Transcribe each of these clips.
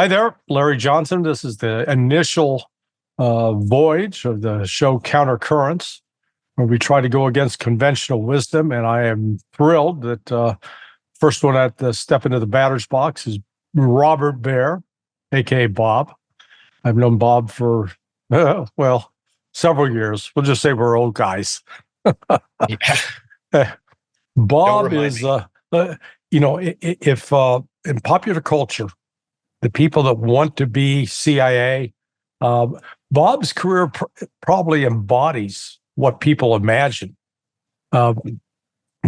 Hi there, Larry Johnson. This is the initial voyage of the show Countercurrents, where we try to go against conventional wisdom. And I am thrilled that first one at the step into the batter's box is Robert Baer, aka Bob. I've known Bob for well, several years. We'll just say we're old guys. Bob is, if in popular culture, the people that want to be CIA, Bob's career probably embodies what people imagine. But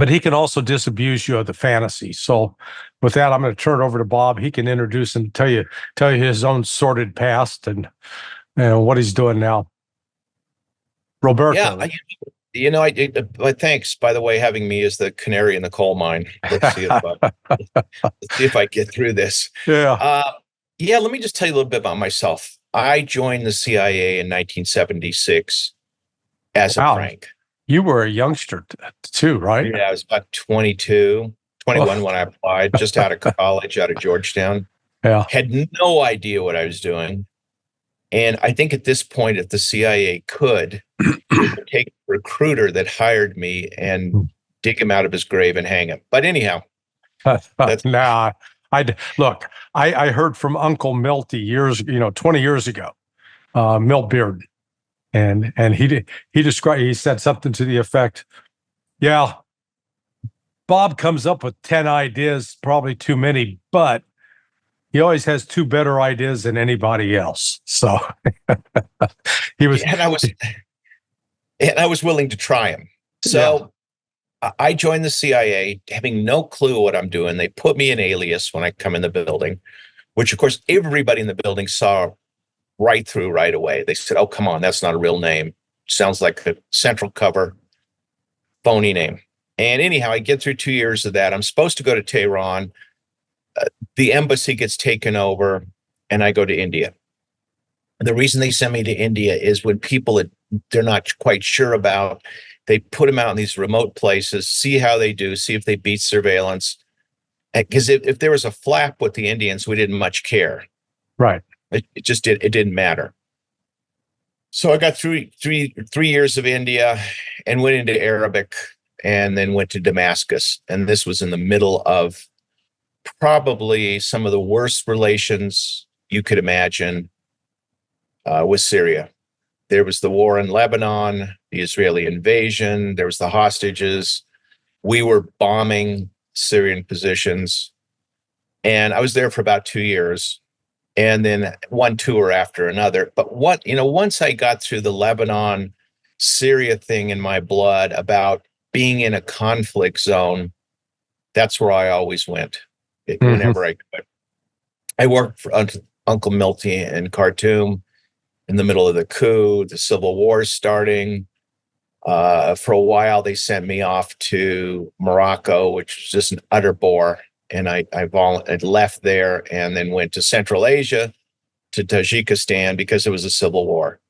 he can also disabuse you of the fantasy. So with that, I'm going to turn it over to Bob. He can introduce and tell you his own sordid past and what he's doing now. Roberto. Yeah, thanks, by the way, having me as the canary in the coal mine. Let's see if I get through this. Yeah. Let me just tell you a little bit about myself. I joined the CIA in 1976 as a prank. You were a youngster too, right? Yeah, I was about 21 when I applied, just out of college, out of Georgetown. Yeah. Had no idea what I was doing. And I think at this point, if the CIA could take a recruiter that hired me and dig him out of his grave and hang him. But anyhow, I heard from Uncle Milty 20 years ago, Milt Bearden, and he said something to the effect, yeah, Bob comes up with 10 ideas, probably too many, but he always has two better ideas than anybody else. So he was, and I was willing to try him. So I joined the CIA having no clue what I'm doing. They put me in alias when I come in the building, which of course everybody in the building saw right through right away. They said, "Oh, come on, that's not a real name. Sounds like a central cover phony name." And anyhow, I get through 2 years of that. I'm supposed to go to Tehran. The embassy gets taken over and I go to India. And the reason they send me to India is when people that they're not quite sure about, they put them out in these remote places, see how they do, see if they beat surveillance. Because if there was a flap with the Indians, we didn't much care. Right. It didn't matter. So I got through three years of India and went into Arabic and then went to Damascus. And this was in the middle of probably some of the worst relations you could imagine with Syria. There was the war in Lebanon, the Israeli invasion, there was the hostages. We were bombing Syrian positions. And I was there for about 2 years and then one tour after another. But once I got through the Lebanon, Syria thing in my blood about being in a conflict zone, that's where I always went. Whenever I could. I worked for Uncle Milty in Khartoum in the middle of the coup, the civil war starting. For a while, they sent me off to Morocco, which was just an utter bore. And I left there and then went to Central Asia, to Tajikistan, because it was a civil war.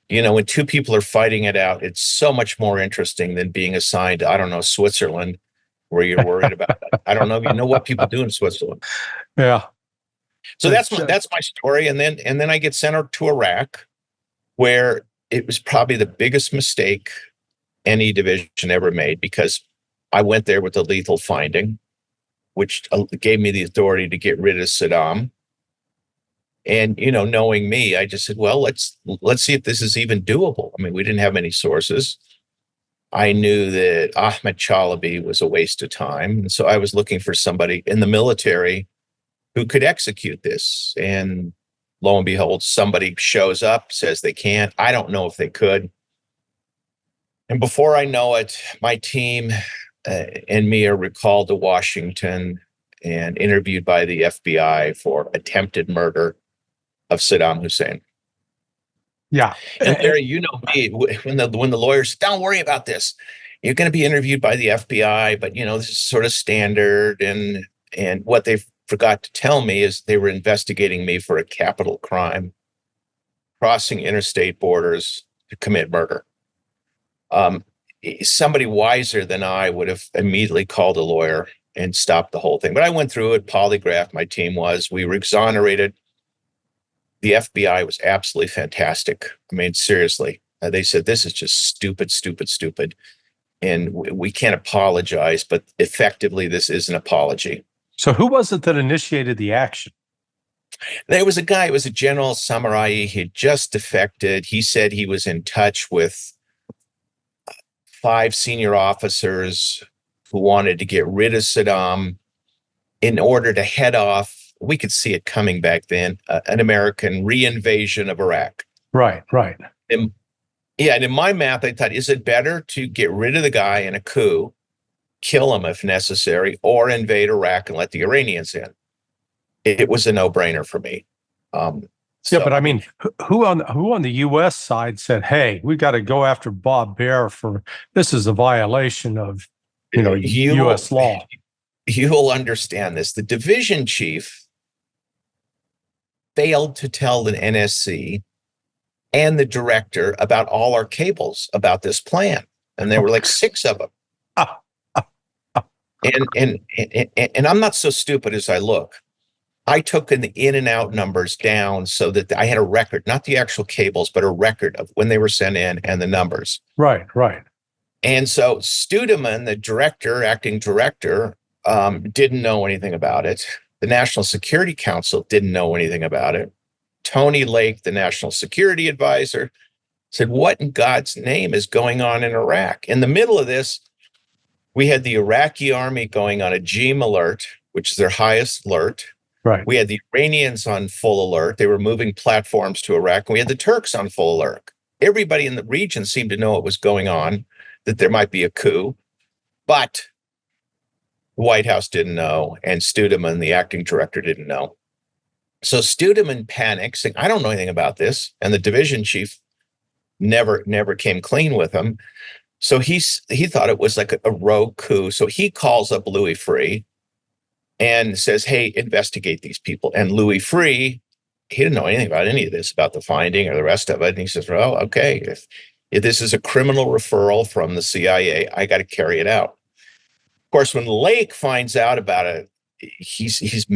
When two people are fighting it out, it's so much more interesting than being assigned to, I don't know, Switzerland, where you're worried about that. I don't know if you know what people do in Switzerland. Yeah. So that's my story. And then I get sent out to Iraq, where it was probably the biggest mistake any division ever made, because I went there with a lethal finding, which gave me the authority to get rid of Saddam. And, knowing me, I just said, well, let's see if this is even doable. I mean, we didn't have many sources. I knew that Ahmed Chalabi was a waste of time. And so I was looking for somebody in the military who could execute this. And lo and behold, somebody shows up, says they can't. I don't know if they could. And before I know it, my team and me are recalled to Washington and interviewed by the FBI for attempted murder of Saddam Hussein. Yeah. And Larry, you know me, when the lawyers, don't worry about this. You're going to be interviewed by the FBI, but this is sort of standard. And what they forgot to tell me is they were investigating me for a capital crime, crossing interstate borders to commit murder. Somebody wiser than I would have immediately called a lawyer and stopped the whole thing. But I went through it, polygraphed, my team was. We were exonerated. The FBI was absolutely fantastic. I mean, seriously, they said, this is just stupid, stupid, stupid. And we can't apologize, but effectively, this is an apology. So who was it that initiated the action? There was a guy, it was a General Samurai. He had just defected. He said he was in touch with 5 senior officers who wanted to get rid of Saddam in order to head off, we could see it coming back then, an American reinvasion of Iraq. Right, right. And in my math, I thought, is it better to get rid of the guy in a coup, kill him if necessary, or invade Iraq and let the Iranians in? It was a no-brainer for me. Yeah, but I mean, who on the U.S. side said, "Hey, we got to go after Bob Baer for this is a violation of U.S. law"? You will understand this. The division chief failed to tell the NSC and the director about all our cables about this plan, and there were like 6 of them. And I'm not so stupid as I look. I took the in and out numbers down so that I had a record, not the actual cables, but a record of when they were sent in and the numbers. Right, right. And so Studeman, the acting director, didn't know anything about it. The National Security Council didn't know anything about it. Tony Lake, the National Security Advisor, said, what in God's name is going on in Iraq? In the middle of this, we had the Iraqi army going on a GEAM alert, which is their highest alert. Right. We had the Iranians on full alert. They were moving platforms to Iraq. And we had the Turks on full alert. Everybody in the region seemed to know what was going on, that there might be a coup. But the White House didn't know, and Studeman, the acting director, didn't know. So Studeman panicked, saying, I don't know anything about this. And the division chief never came clean with him. So he thought it was like a rogue coup. So he calls up Louis Freeh and says, hey, investigate these people. And Louis Freeh, he didn't know anything about any of this, about the finding or the rest of it. And he says, well, okay, if this is a criminal referral from the CIA, I got to carry it out. Of course, when Lake finds out about it, he's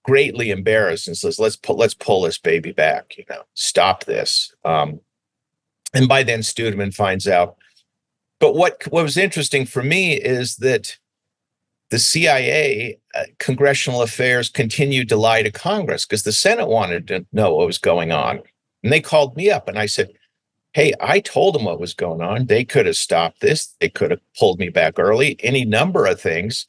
greatly embarrassed and says, let's pull this baby back, stop this. And by then Studeman finds out. But what was interesting for me is that the CIA, congressional affairs, continued to lie to Congress because the Senate wanted to know what was going on. And they called me up and I said, hey, I told them what was going on. They could have stopped this. They could have pulled me back early, any number of things.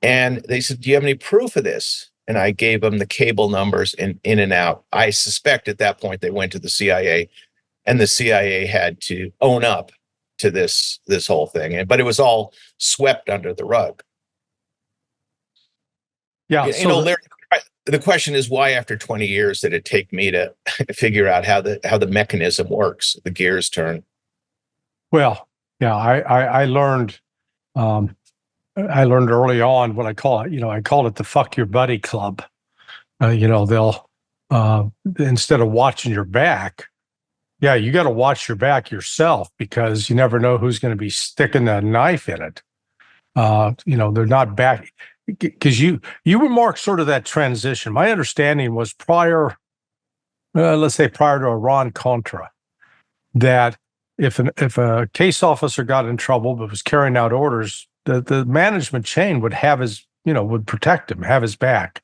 And they said, do you have any proof of this? And I gave them the cable numbers in and out. I suspect at that point they went to the CIA, and the CIA had to own up to this whole thing. But it was all swept under the rug. Yeah. Larry, the question is, why after 20 years did it take me to figure out how the mechanism works, the gears turn? Well, yeah, I learned early on what I call it. I called it the fuck your buddy club. They'll instead of watching your back, you got to watch your back yourself because you never know who's going to be sticking a knife in it. They're not back. Because you remarked sort of that transition. My understanding was prior to Iran-Contra, that if a case officer got in trouble but was carrying out orders, the management chain would have would protect him, have his back.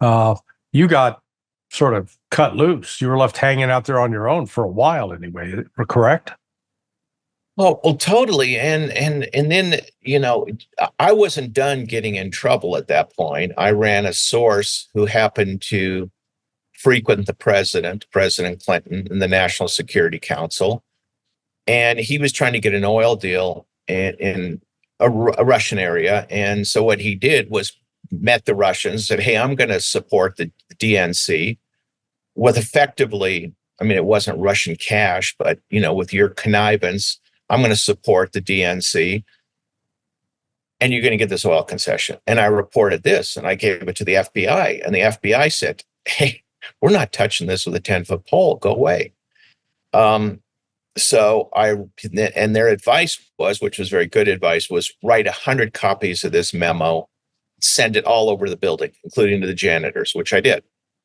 You got sort of cut loose. You were left hanging out there on your own for a while anyway, correct? Well, totally. And then, I wasn't done getting in trouble at that point. I ran a source who happened to frequent the President Clinton, and the National Security Council. And he was trying to get an oil deal in a Russian area. And so what he did was met the Russians, said, hey, I'm going to support the DNC with effectively, it wasn't Russian cash, but, with your connivance, I'm going to support the DNC, and you're going to get this oil concession. And I reported this, and I gave it to the FBI, and the FBI said, hey, we're not touching this with a 10-foot pole. Go away. And their advice was, which was very good advice, was write 100 copies of this memo, send it all over the building, including to the janitors, which I did.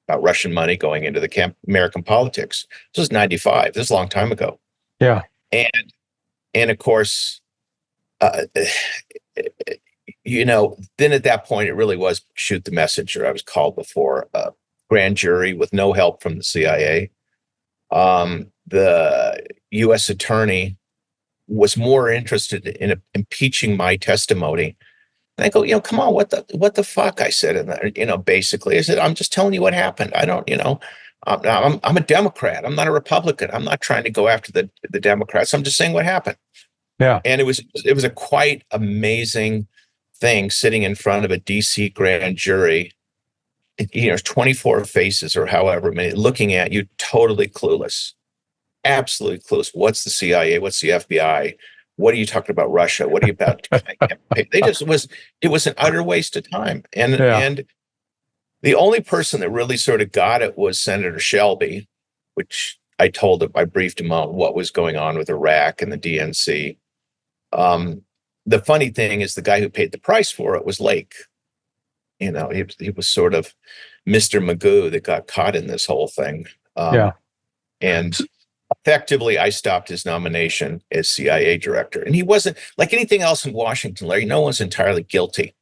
about Russian money going into the American politics. This was 95. This is a long time ago. Yeah. And of course, then at that point, it really was shoot the messenger. I was called before a grand jury with no help from the CIA. The U.S. attorney was more interested in impeaching my testimony. And I go, come on, what the fuck? I said, and basically, I said, I'm just telling you what happened. I don't, I'm a Democrat. I'm not a Republican. I'm not trying to go after the Democrats. I'm just saying what happened. Yeah. And it was a quite amazing thing sitting in front of a DC grand jury, 24 faces or however many looking at you, totally clueless, absolutely clueless. What's the CIA? What's the FBI? What are you talking about Russia? What are you about? It was an utter waste of time. And the only person that really sort of got it was Senator Shelby, which I briefed him on what was going on with Iraq and the DNC. The funny thing is the guy who paid the price for it was Lake. He was sort of Mr. Magoo that got caught in this whole thing. And effectively, I stopped his nomination as CIA director. And he wasn't, like anything else in Washington, Larry, no one's entirely guilty.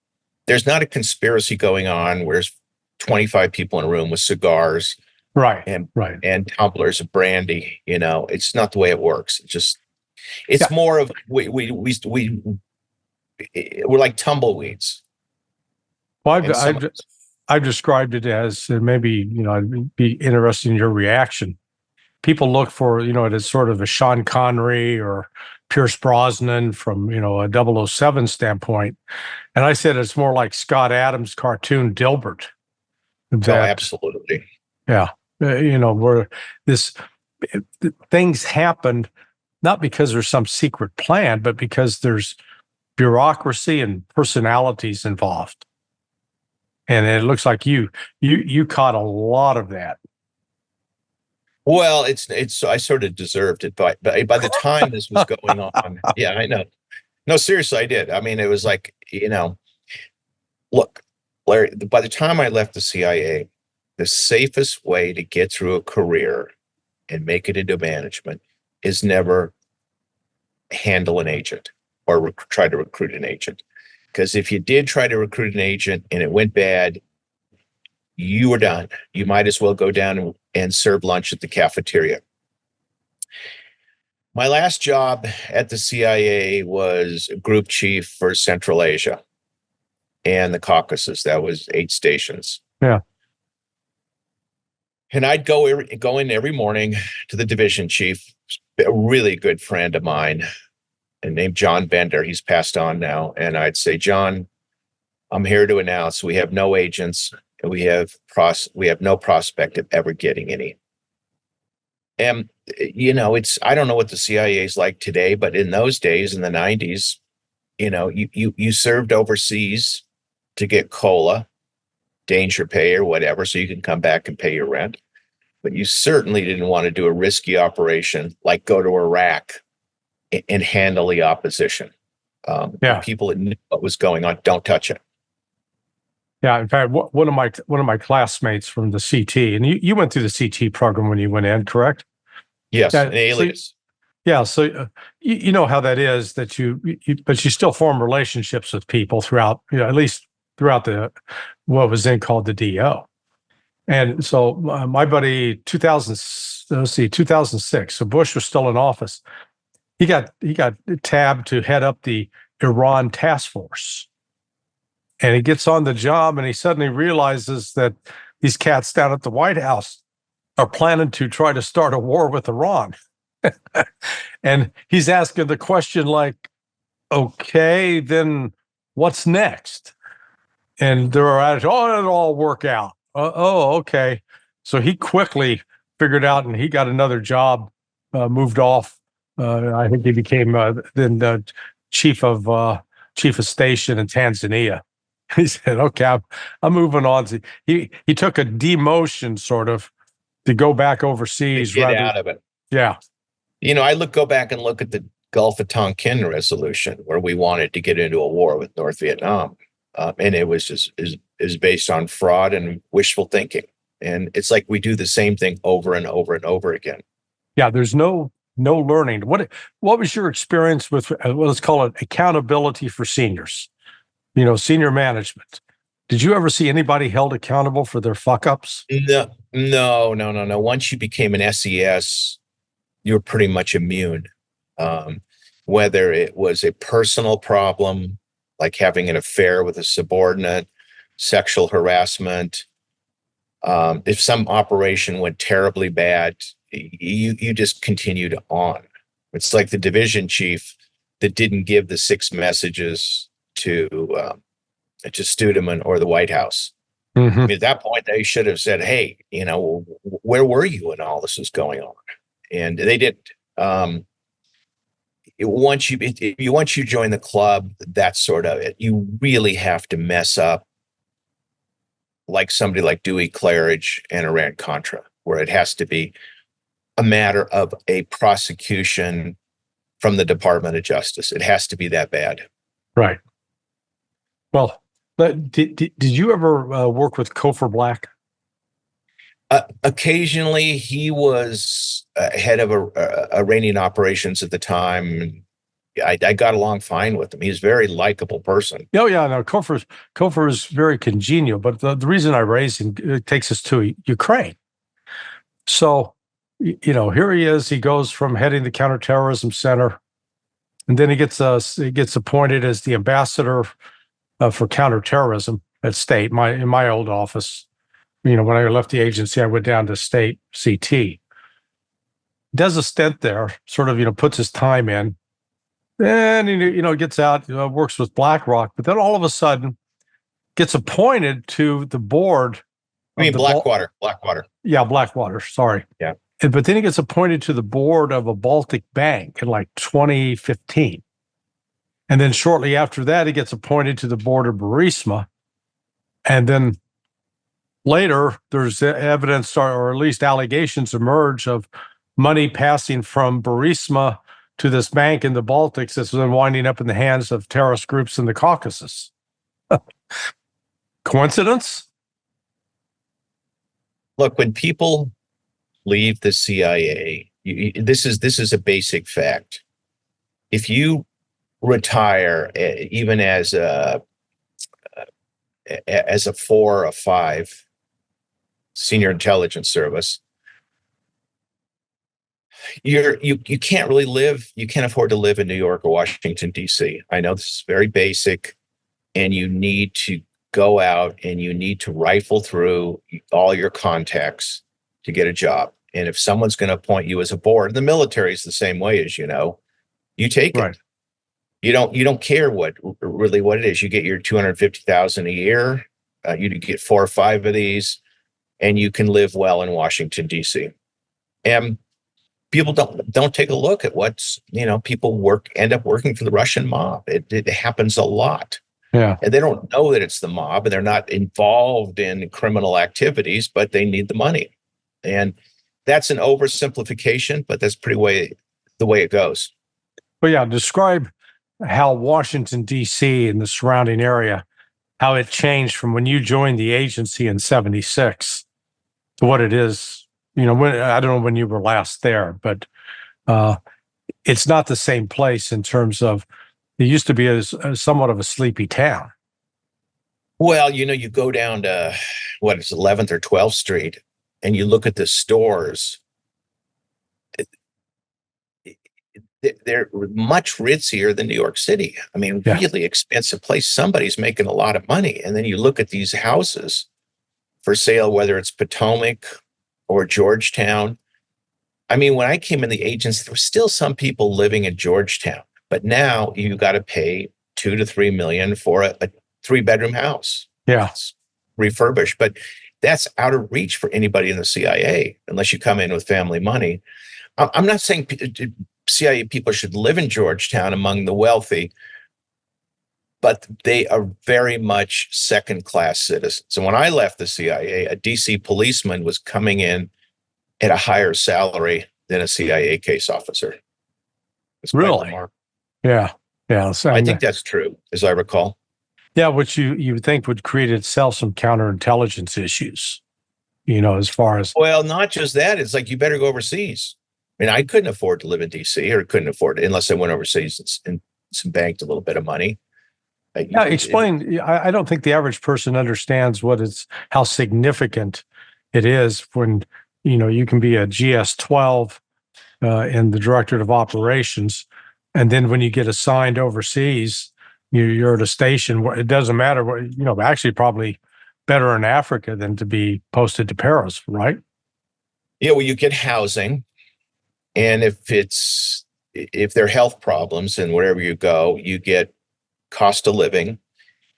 There's not a conspiracy going on where there's 25 people in a room with cigars and tumblers of brandy. It's not the way it works. It's more of we're like tumbleweeds. Well, I've described it as, maybe, I'd be interested in your reaction. People look for, it as sort of a Sean Connery or Pierce Brosnan from, a 007 standpoint. And I said it's more like Scott Adams' cartoon Dilbert. Absolutely. Yeah. Where things happened, not because there's some secret plan, but because there's bureaucracy and personalities involved. And it looks like you caught a lot of that. Well, I sort of deserved it, but by the time this was going on, yeah, I know. No, seriously, I did. I mean, it was like, look, Larry, by the time I left the CIA, the safest way to get through a career and make it into management is never handle an agent or try to recruit an agent. Because if you did try to recruit an agent and it went bad, you were done. You might as well go down and serve lunch at the cafeteria. My last job at the CIA was group chief for Central Asia and the Caucasus. That was 8 stations. Yeah. And I'd go in every morning to the division chief, a really good friend of mine, and named John Bender. He's passed on now. And I'd say, John, I'm here to announce we have no agents and we have no prospect of ever getting any. And, I don't know what the CIA is like today, but in those days, in the 90s, you served overseas to get COLA, danger pay or whatever, so you can come back and pay your rent. But you certainly didn't want to do a risky operation like go to Iraq and handle the opposition. People that knew what was going on, don't touch it. Yeah, in fact, one of my classmates from the CT, and you went through the CT program when you went in, correct? Yes, an alias. So you know how that is, that but you still form relationships with people throughout, at least throughout what was then called the DO. And so my buddy, 2006, so Bush was still in office. He got tabbed to head up the Iran task force. And he gets on the job and he suddenly realizes that these cats down at the White House are planning to try to start a war with Iran. And he's asking the question like, okay, then what's next? And they're at, it'll all work out. Okay. So he quickly figured out, and he got another job, moved off. I think he became then the chief of station in Tanzania. He said, "Okay, I'm moving on." He took a demotion, sort of, to go back overseas. Get out of it. Yeah. I go back and look at the Gulf of Tonkin resolution, where we wanted to get into a war with North Vietnam, and it was just is based on fraud and wishful thinking. And it's like we do the same thing over and over and over again. Yeah, there's no learning. What was your experience with let's call it accountability for seniors? Senior management. Did you ever see anybody held accountable for their fuck ups? No. Once you became an SES, you're pretty much immune. Whether it was a personal problem, like having an affair with a subordinate, sexual harassment, if some operation went terribly bad, you just continued on. It's like the division chief that didn't give the 6 messages to Studeman or the White House. Mm-hmm. I mean, at that point, they should have said, "Hey, where were you when all this was going on?" And they didn't. Once you join the club, that's sort of it. You really have to mess up, like somebody like Dewey Claridge and Iran-Contra, where it has to be a matter of a prosecution from the Department of Justice. It has to be that bad. Right. Well, but did you ever work with Cofer Black? Occasionally, he was head of Iranian operations at the time. I got along fine with him. He's a very likable person. Oh yeah, no, Cofer is very congenial. But the reason I raised him, it takes us to Ukraine. So, here he is. He goes from heading the counterterrorism center, and then he gets appointed as the ambassador for counterterrorism at State. In my old office. When I left the agency, I went down to State CT. Does a stint there, sort of, puts his time in. Then, gets out, works with BlackRock, but then all of a sudden gets appointed to the board. I mean, Blackwater. Yeah, Blackwater. Sorry. Yeah. But then he gets appointed to the board of a Baltic bank in like 2015. And then shortly after that, he gets appointed to the board of Burisma. And then later, there's evidence, or at least allegations emerge of money passing from Burisma to this bank in the Baltics that's then winding up in the hands of terrorist groups in the Caucasus. Coincidence? Look, when people leave the CIA, this is a basic fact. If you retire, even as a 4 or 5 senior intelligence service, you can't really live. You can't afford to live in New York or Washington, D.C. I know this is very basic, and you need to go out and you need to rifle through all your contacts to get a job. And if someone's going to appoint you as a board, the military is the same way, as you take right. it. You don't care what it is. You get your $250,000 a year. You get 4 or 5 of these, and you can live well in Washington, D.C. And people don't take a look at what's, people end up working for the Russian mob. It happens a lot. Yeah. And they don't know that it's the mob, and they're not involved in criminal activities, but they need the money. And that's an oversimplification, but that's the way it goes. But yeah, describe how Washington, D.C. and the surrounding area, how it changed from when you joined the agency in 76 to what it is. I don't know when you were last there, but it's not the same place in terms of it used to be a somewhat of a sleepy town. Well, you go down to 11th or 12th Street, and you look at the stores. They're much ritzier than New York City. I mean, really expensive place. Somebody's making a lot of money. And then you look at these houses for sale, whether it's Potomac or Georgetown. I mean, when I came in the agency, there were still some people living in Georgetown, but now you got to pay $2 to $3 million for a 3-bedroom house. Yeah. It's refurbished, but that's out of reach for anybody in the CIA unless you come in with family money. I'm not saying CIA people should live in Georgetown among the wealthy, but they are very much second-class citizens. And when I left the CIA, a DC policeman was coming in at a higher salary than a CIA case officer. Really? Yeah. Yeah. So, I think that's true, as I recall. Yeah, which you think would create itself some counterintelligence issues. as far as. Well, not just that. It's like, you better go overseas. I mean, I couldn't afford to live in DC, or couldn't afford it unless I went overseas and banked a little bit of money. Yeah, explain. I don't think the average person understands how significant it is when, you can be a GS-12 in the Directorate of Operations, and then when you get assigned overseas, you're at a station where it doesn't matter what, actually probably better in Africa than to be posted to Paris, right? Yeah, well, you get housing, and if there are health problems and wherever you go, you get cost of living.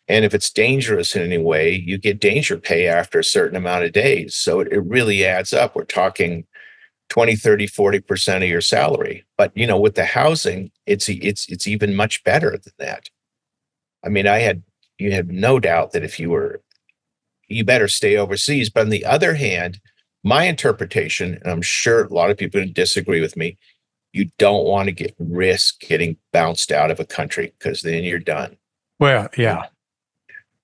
And if it's dangerous in any way, you get danger pay after a certain amount of days. So it really adds up. We're talking 20, 30, 40% of your salary. But, with the housing, it's even much better than that. I mean, you had no doubt that if you better stay overseas. But on the other hand, my interpretation, and I'm sure a lot of people disagree with me, you don't want to risk getting bounced out of a country, because then you're done. Well, yeah.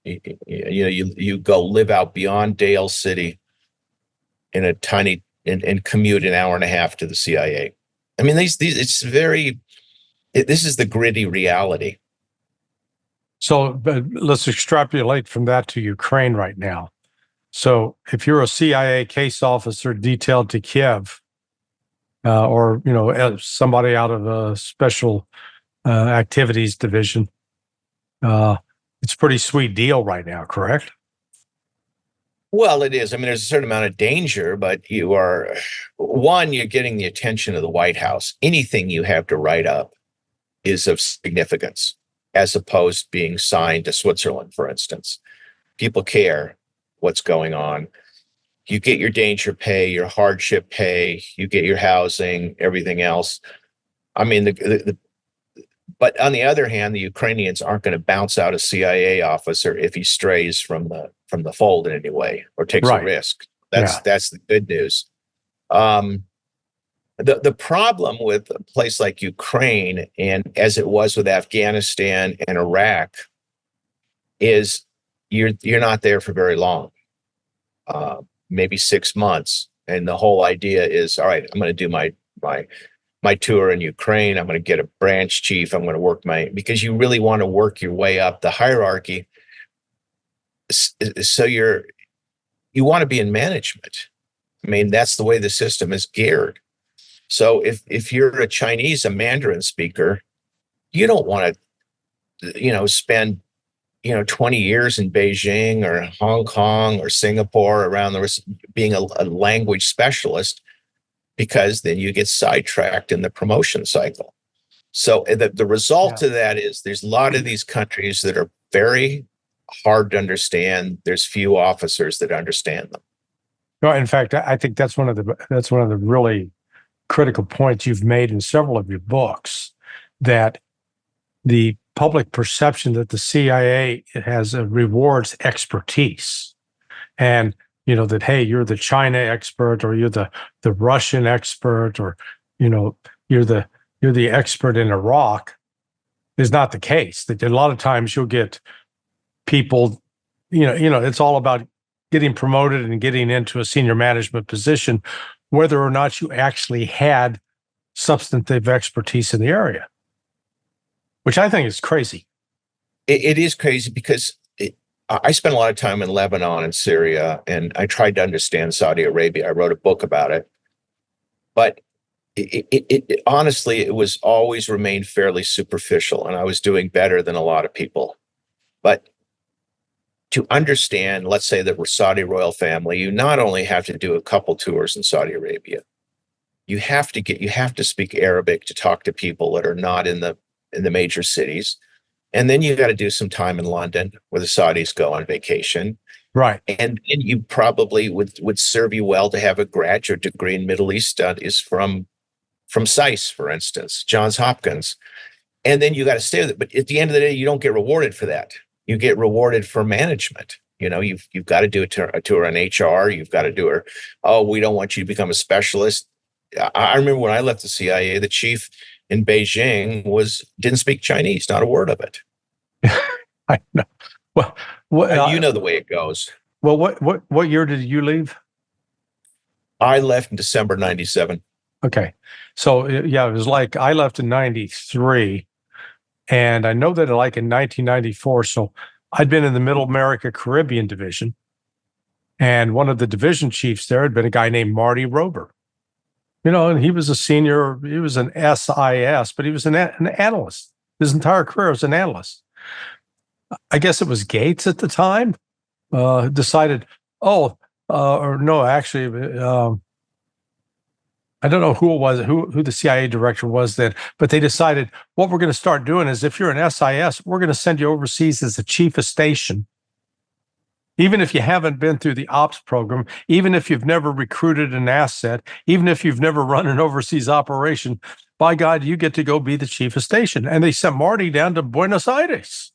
You go live out beyond Dale City in a tiny and commute an hour and a half to the CIA. I mean, this is the gritty reality. So, but let's extrapolate from that to Ukraine right now. So, if you're a CIA case officer detailed to Kiev, or somebody out of a special activities division, it's a pretty sweet deal right now, correct? Well, it is. I mean, there's a certain amount of danger, but you're getting the attention of the White House. Anything you have to write up is of significance, as opposed to being signed to Switzerland, for instance. People care what's going on. You get your danger pay, your hardship pay, you get your housing, everything else. I mean, but on the other hand, the Ukrainians aren't going to bounce out a CIA officer if he strays from the fold in any way or takes a risk. That's the good news. The problem with a place like Ukraine, and as it was with Afghanistan and Iraq, is you're not there for very long, maybe 6 months, and the whole idea is, all right, I'm going to do my tour in Ukraine. I'm going to get a branch chief. I'm going to work because you really want to work your way up the hierarchy. So you want to be in management. I mean, that's the way the system is geared. So if you're a Mandarin speaker, you don't want to, spend, 20 years in Beijing or Hong Kong or Singapore being a language specialist, because then you get sidetracked in the promotion cycle. So the result of that is there's a lot of these countries that are very hard to understand. There's few officers that understand them. No, in fact, I think that's one of the really critical points you've made in several of your books, that the public perception that the CIA rewards expertise, and that, hey, you're the China expert, or you're the Russian expert, or you're the expert in Iraq, is not the case. That a lot of times you'll get people, it's all about getting promoted and getting into a senior management position, whether or not you actually had substantive expertise in the area, which I think is crazy. It is crazy, because I spent a lot of time in Lebanon and Syria, and I tried to understand Saudi Arabia. I wrote a book about it, but it honestly, it was always remained fairly superficial, and I was doing better than a lot of people. But to understand, let's say, the Saudi royal family, you not only have to do a couple tours in Saudi Arabia, you have to speak Arabic to talk to people that are not in the major cities. And then you got to do some time in London, where the Saudis go on vacation. Right. And you probably would serve you well to have a graduate degree in Middle East studies from SAIS, for instance, Johns Hopkins. And then you got to stay with it. But at the end of the day, you don't get rewarded for that. You get rewarded for management. You've got to do a tour on HR. You've got to do we don't want you to become a specialist. I remember when I left the CIA, the chief in Beijing didn't speak Chinese, not a word of it. I know. Well, you know the way it goes. Well, what year did you leave? I left in December 97. Okay. So yeah, it was like I left in 93, and I know that like in 1994, so I'd been in the Middle America Caribbean Division, and one of the division chiefs there had been a guy named Marty Rober. And he was a senior, he was an SIS, but he was an analyst. His entire career was an analyst. I guess it was Gates at the time, decided, or no, actually, I don't know who it was, who the CIA director was then, but they decided what we're going to start doing is if you're an SIS, we're going to send you overseas as the chief of station. Even if you haven't been through the ops program, even if you've never recruited an asset, even if you've never run an overseas operation, by God, you get to go be the chief of station. And they sent Marty down to Buenos Aires.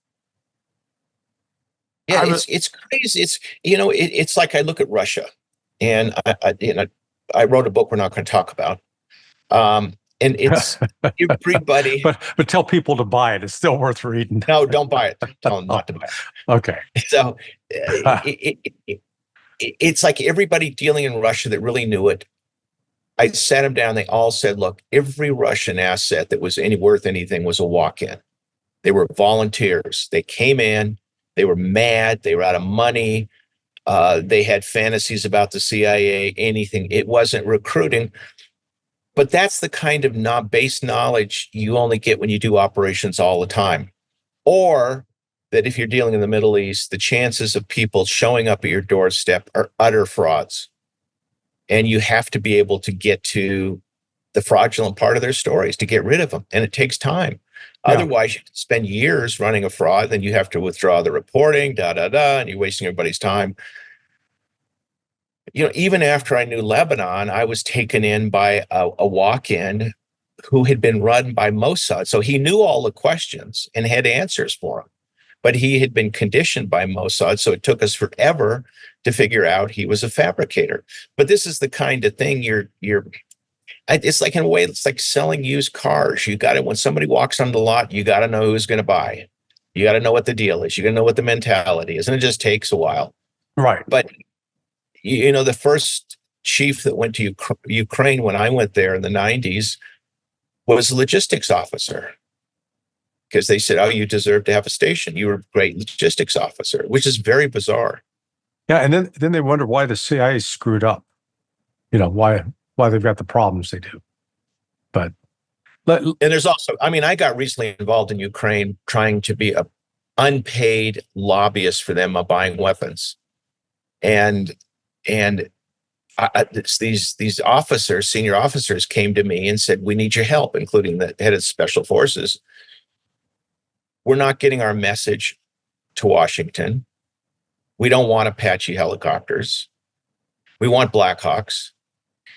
Yeah, it's crazy. It's like I look at Russia, and I wrote a book we're not going to talk about. And it's everybody. but tell people to buy it. It's still worth reading. No, don't buy it. Tell them not to buy it. Okay. So it's like everybody dealing in Russia that really knew it. I sat them down. They all said, look, every Russian asset that was worth anything was a walk-in. They were volunteers. They came in. They were mad. They were out of money. They had fantasies about the CIA, anything. It wasn't recruiting. But that's the kind of base knowledge you only get when you do operations all the time. Or that if you're dealing in the Middle East, the chances of people showing up at your doorstep are utter frauds. And you have to be able to get to the fraudulent part of their stories to get rid of them. And it takes time. Yeah. Otherwise, you can spend years running a fraud, then you have to withdraw the reporting, and you're wasting everybody's time. Even after I knew Lebanon, I was taken in by a walk-in who had been run by Mossad. So he knew all the questions and had answers for them, but he had been conditioned by Mossad. So it took us forever to figure out he was a fabricator. But this is the kind of thing it's like, in a way, it's like selling used cars. You got it. When somebody walks on the lot, you got to know who's going to buy. You got to know what the deal is. You got to know what the mentality is. And it just takes a while. Right. But the first chief that went to Ukraine when I went there in the 90s was a logistics officer, because they said, oh, you deserve to have a station. You were a great logistics officer, which is very bizarre. Yeah. And then they wonder why the CIA screwed up, why they've got the problems they do. But and there's also, I got recently involved in Ukraine trying to be an unpaid lobbyist for them buying weapons. And these officers, senior officers, came to me and said, we need your help, including the head of special forces. We're not getting our message to Washington. We don't want Apache helicopters. We want Blackhawks.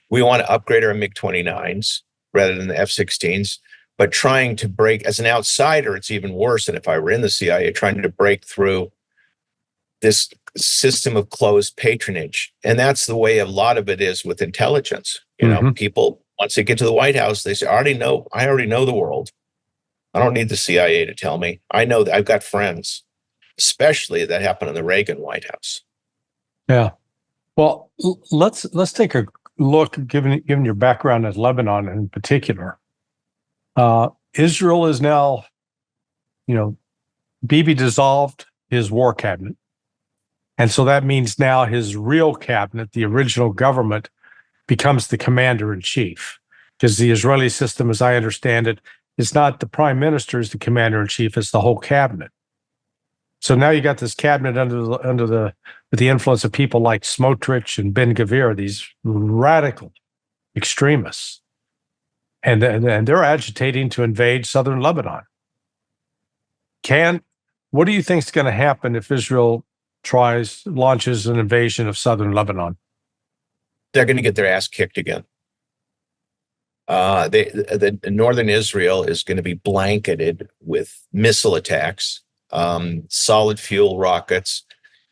We want to upgrade our MiG-29s rather than the F-16s. But trying to break, as an outsider, it's even worse than if I were in the CIA, trying to break through this system of closed patronage. And that's the way a lot of it is with intelligence. People, once they get to the White House, they say, I already know the world. I don't need the CIA to tell me. I know that I've got friends, especially that happened in the Reagan White House. Yeah. Well, let's take a look, given your background at Lebanon in particular. Israel is now, Bibi dissolved his war cabinet. And so that means now his real cabinet, the original government, becomes the commander in chief. Because the Israeli system, as I understand it, is not the prime minister is the commander in chief, it's the whole cabinet. So now you got this cabinet with the influence of people like Smotrich and Ben Gvir, these radical extremists. And they're agitating to invade southern Lebanon. What do you think is going to happen if Israel launches an invasion of southern Lebanon? They're going to get their ass kicked again. The northern Israel is going to be blanketed with missile attacks, solid fuel rockets,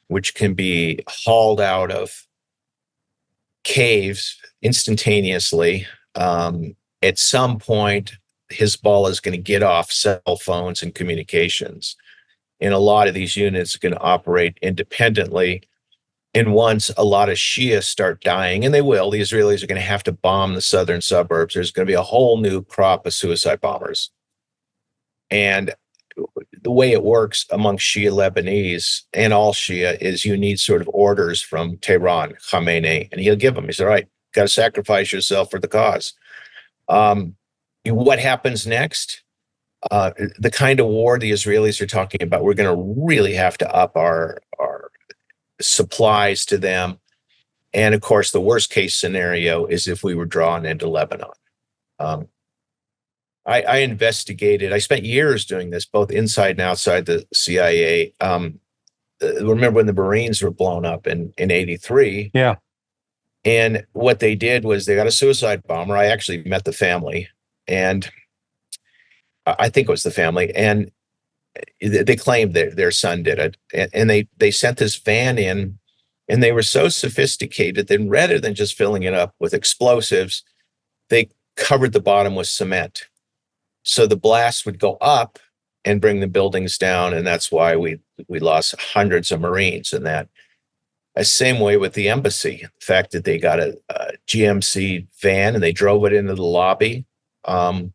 which can be hauled out of caves instantaneously. At some point, Hezbollah is going to get off cell phones and communications. And a lot of these units are going to operate independently. And once a lot of Shia start dying, and they will, the Israelis are going to have to bomb the southern suburbs. There's going to be a whole new crop of suicide bombers. And the way it works among Shia Lebanese and all Shia is you need sort of orders from Tehran, Khamenei, and he'll give them. He said, all right, got to sacrifice yourself for the cause. What happens next? The kind of war the Israelis are talking about, we're going to really have to up our supplies to them. And of course, the worst case scenario is if we were drawn into Lebanon. I investigated, I spent years doing this, both inside and outside the CIA. Remember when the Marines were blown up in 83? Yeah. And what they did was they got a suicide bomber. I actually met the family, and I think it was the family. And they claimed that their son did it. And they sent this van in, and they were so sophisticated that rather than just filling it up with explosives, they covered the bottom with cement. So the blast would go up and bring the buildings down. And that's why we lost hundreds of Marines in that. The same way with the embassy. The fact that they got a GMC van and they drove it into the lobby. And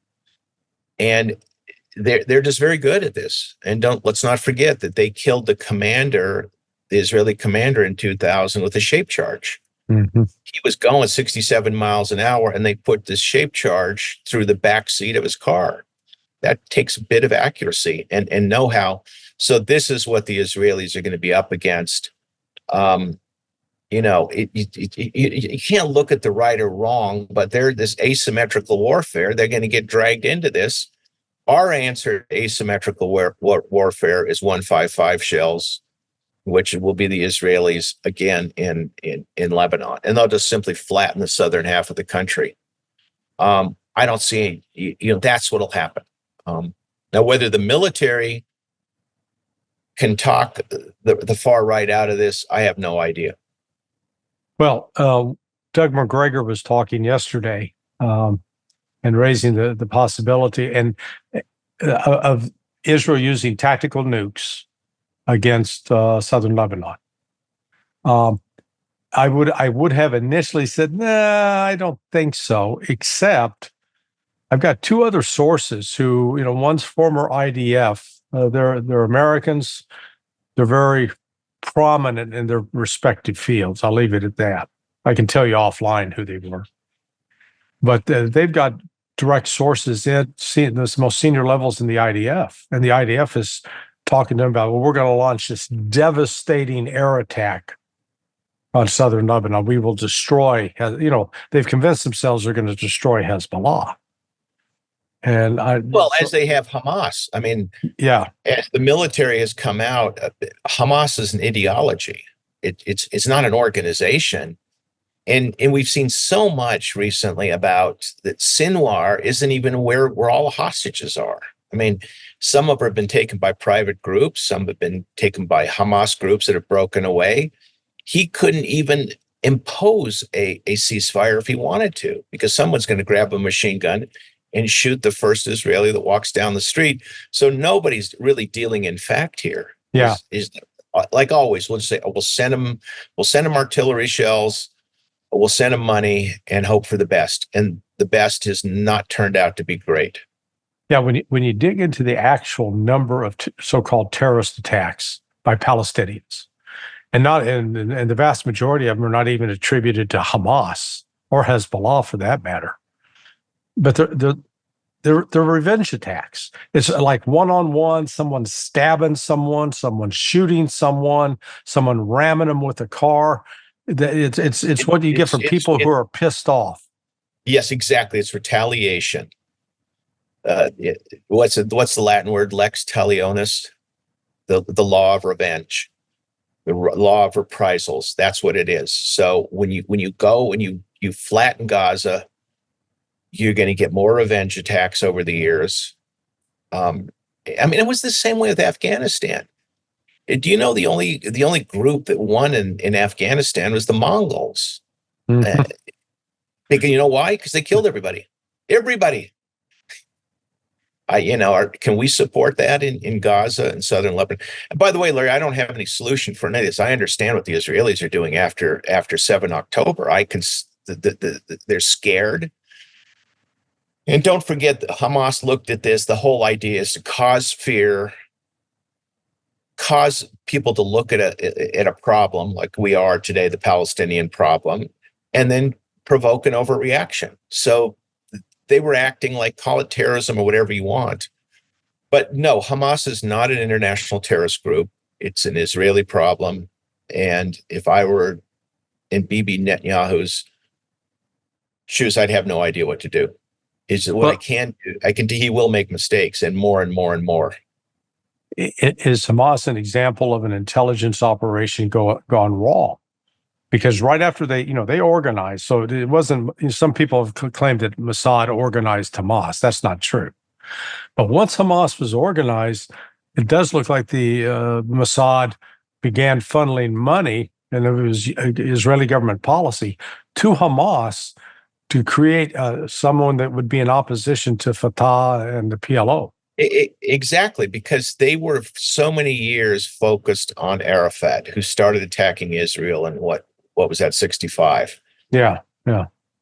they're just very good at this. And let's not forget that they killed the Israeli commander in 2000 with a shape charge. Mm-hmm. He was going 67 miles an hour, and they put this shape charge through the back seat of his car. That takes a bit of accuracy and know-how. So this is what the Israelis are going to be up against. You can't look at the right or wrong, but they're this asymmetrical warfare. They're going to get dragged into this. Our answer to asymmetrical warfare is 155 shells, which will be the Israelis again in Lebanon, and they'll just simply flatten the southern half of the country. I don't see, that's what'll happen. Now, whether the military can talk the far right out of this, I have no idea. Well, Doug McGregor was talking yesterday and raising the possibility of Israel using tactical nukes against southern Lebanon. I would have initially said, nah, I don't think so, except I've got two other sources who, one's former IDF. They're Americans. They're very prominent in their respective fields. I'll leave it at that. I can tell you offline who they were. But they've got direct sources at the most senior levels in the IDF. And the IDF is talking to them about, well, we're going to launch this devastating air attack on southern Lebanon. We will destroy, they've convinced themselves they're going to destroy Hezbollah. And as they have Hamas. I mean, yeah, as the military has come out, Hamas is an ideology. It's not an organization. And we've seen so much recently about that Sinwar isn't even where all the hostages are. I mean, some of them have been taken by private groups. Some have been taken by Hamas groups that have broken away. He couldn't even impose a ceasefire if he wanted to, because someone's going to grab a machine gun and shoot the first Israeli that walks down the street. So nobody's really dealing in fact here. Yeah. Is like always, we'll just say, we'll send them artillery shells, we'll send them money and hope for the best. And the best has not turned out to be great. Yeah, when you dig into the actual number of so-called terrorist attacks by Palestinians, and the vast majority of them are not even attributed to Hamas or Hezbollah for that matter, but they're revenge attacks. It's like one-on-one, someone stabbing someone shooting someone ramming them with a car. It's what you get from people who are pissed off. Yes, exactly. It's retaliation. What's the Latin word? Lex talionis, the law of revenge, the law of reprisals. That's what it is. So when you go and you flatten Gaza, you're going to get more revenge attacks over the years. I mean, it was the same way with Afghanistan. Do you know the only group that won in Afghanistan was the Mongols? Mm-hmm. You know why? Because they killed everybody. Everybody. Can we support that in Gaza and southern Lebanon? And by the way, Larry, I don't have any solution for any of this. I understand what the Israelis are doing after 7 October. They're scared. And don't forget that Hamas looked at this. The whole idea is to cause fear, cause people to look at a problem like we are today, the Palestinian problem, and then provoke an overreaction. So they were acting like, call it terrorism or whatever you want. But no, Hamas is not an international terrorist group. It's an Israeli problem. And if I were in Bibi Netanyahu's shoes, I'd have no idea what to do. I can do. He will make mistakes, and more and more and more. Is Hamas an example of an intelligence operation gone wrong? Because right after they organized, so it wasn't, some people have claimed that Mossad organized Hamas. That's not true. But once Hamas was organized, it does look like the Mossad began funneling money, and it was Israeli government policy, to Hamas to create someone that would be in opposition to Fatah and the PLO. Exactly, because they were so many years focused on Arafat, who started attacking Israel in what was that, 65? Yeah.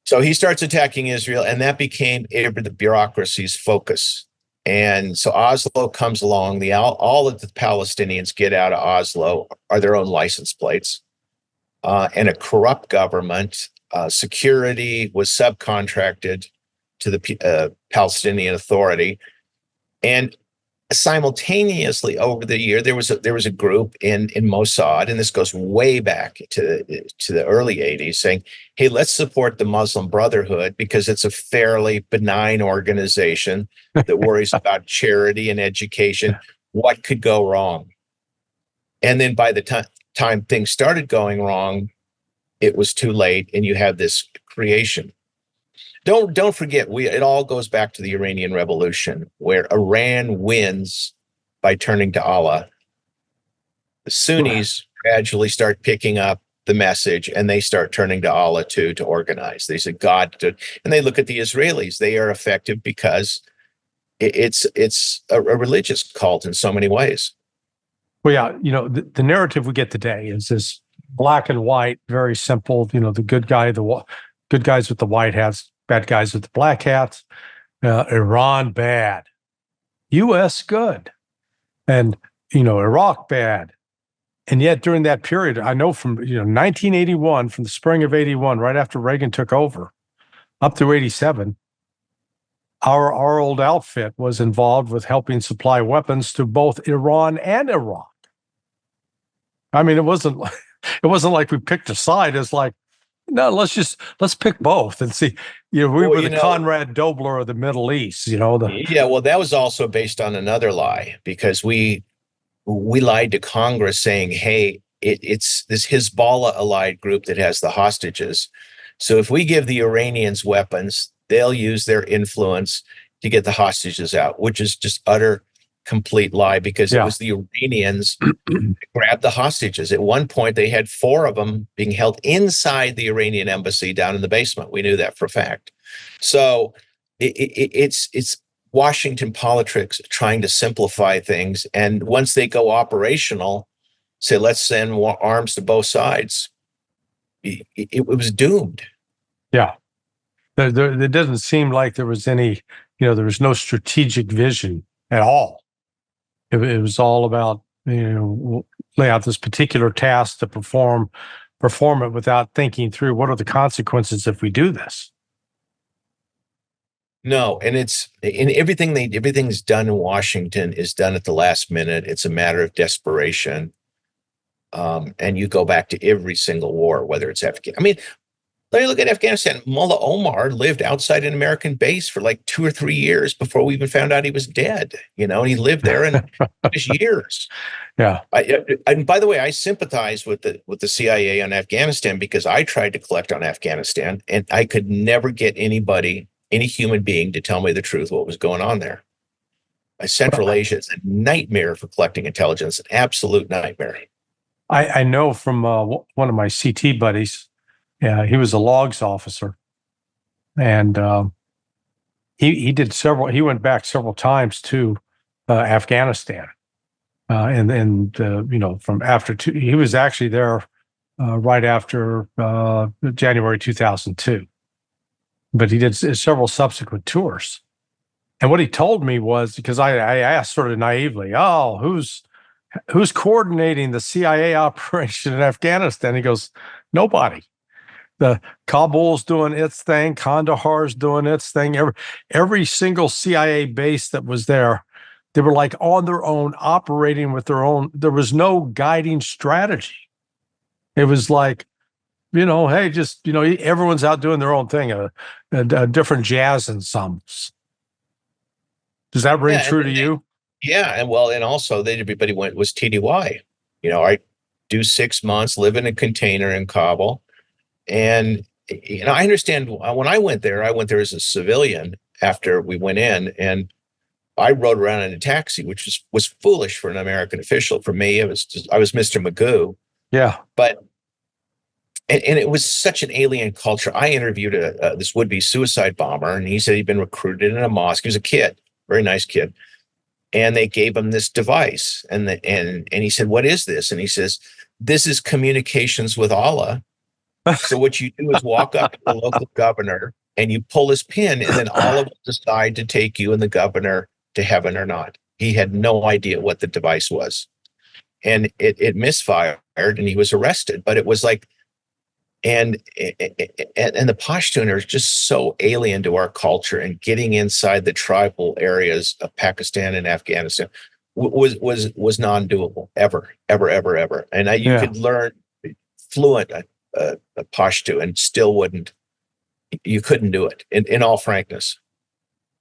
So he starts attacking Israel, and that became the bureaucracy's focus. And so Oslo comes along. All of the Palestinians get out of Oslo are their own license plates, and a corrupt government. Security was subcontracted to the Palestinian Authority. And simultaneously, over the year, there was a group in Mossad, and this goes way back to the early 80s, saying, hey, let's support the Muslim Brotherhood because it's a fairly benign organization that worries about charity and education. What could go wrong? And then by the time things started going wrong, it was too late, and you have this creation. Don't forget, it all goes back to the Iranian Revolution, where Iran wins by turning to Allah. The Sunnis gradually start picking up the message, and they start turning to Allah too to organize. They say and they look at the Israelis. They are effective because it's a religious cult in so many ways. Well, yeah, the narrative we get today is this black and white, very simple. The good guys with the white hats, bad guys with the black hats. Iran bad, U.S. good, and Iraq bad. And yet during that period, I know from 1981, from the spring of 81, right after Reagan took over, up through 87, our old outfit was involved with helping supply weapons to both Iran and Iraq. I mean, it wasn't like we picked a side. It's like, no, let's pick both and see. We were the Conrad Dobler of the Middle East. Yeah, well, that was also based on another lie, because we lied to Congress saying, hey, it's this Hezbollah allied group that has the hostages. So if we give the Iranians weapons, they'll use their influence to get the hostages out, which is just utter complete lie, because it was the Iranians that grabbed the hostages. At one point, they had 4 of them being held inside the Iranian embassy down in the basement. We knew that for a fact. So it's Washington politics trying to simplify things. And once they go operational, say, let's send arms to both sides, it was doomed. Yeah. There doesn't seem like there was any, there was no strategic vision at all. It was all about, lay out this particular task to perform it without thinking through what are the consequences if we do this. No, and it's in everything's done in Washington is done at the last minute. It's a matter of desperation. And you go back to every single war, whether it's Afghanistan. I mean, let me look at Afghanistan. Mullah Omar lived outside an American base for like 2 or 3 years before we even found out he was dead. And he lived there and just years. Yeah. And by the way, I sympathize with the CIA on Afghanistan, because I tried to collect on Afghanistan and I could never get any human being to tell me the truth, what was going on there. Central Asia is a nightmare for collecting intelligence, an absolute nightmare. I know from one of my CT buddies. Yeah, he was a logs officer, and he did several. He went back several times to Afghanistan, and from after he was actually there right after January 2002, but he did several subsequent tours. And what he told me was, because I asked sort of naively, "Oh, who's coordinating the CIA operation in Afghanistan?" He goes, "Nobody. The Kabul's doing its thing, Kandahar's doing its thing. Every single CIA base that was there, they were like on their own, operating with their own. There was no guiding strategy. It was like, hey, just everyone's out doing their own thing, a different jazz ensembles." Does that ring true to you? Yeah, and also everybody was TDY. I do 6 months, live in a container in Kabul. And, I understand when I went there as a civilian after we went in, and I rode around in a taxi, which was foolish for an American official. For me, I was Mr. Magoo. Yeah. But, and it was such an alien culture. I interviewed this would-be suicide bomber, and he said he'd been recruited in a mosque. He was a kid, very nice kid. And they gave him this device. And he said, "What is this?" And he says, "This is communications with Allah. So what you do is walk up to the local governor and you pull his pin, and then all of us decide to take you and the governor to heaven or not." He had no idea what the device was. And it misfired and he was arrested. But it was like, and the Pashtun are just so alien to our culture, and getting inside the tribal areas of Pakistan and Afghanistan was non-doable ever. And you could learn fluent Pashto and still you couldn't do it, in all frankness.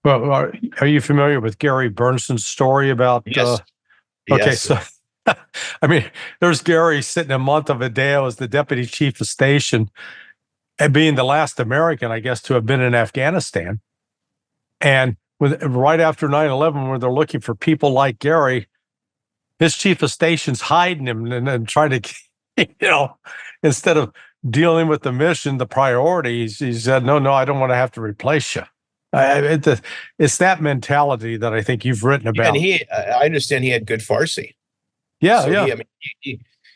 Well, are you familiar with Gary Bernson's story about? Yes. Okay, yes. So I mean, there's Gary sitting in Montevideo as the deputy chief of station, and being the last American, I guess, to have been in Afghanistan. And right after 9/11, when they're looking for people like Gary, his chief of station's hiding him and trying to, instead of dealing with the mission, the priorities, he said, no, I don't want to have to replace you. It's that mentality that I think you've written about. And I understand he had good Farsi. Yeah, so yeah.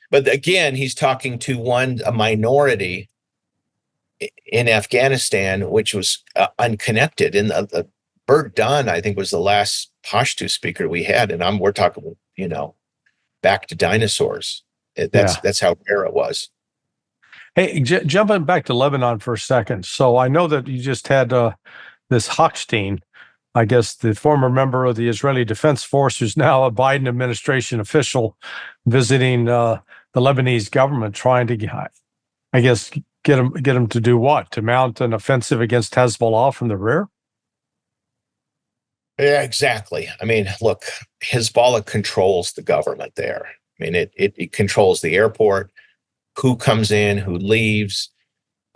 But again, he's talking to a minority in Afghanistan, which was unconnected. And Bert Dunn, I think, was the last Pashto speaker we had, and we're talking, back to dinosaurs. That's how rare it was. Hey, jumping back to Lebanon for a second. So I know that you just had this Hochstein, I guess the former member of the Israeli Defense Force, who's now a Biden administration official, visiting the Lebanese government, trying to, I guess, get him to do what? To mount an offensive against Hezbollah from the rear? Yeah, exactly. I mean, look, Hezbollah controls the government there. I mean, it controls the airport, who comes in, who leaves.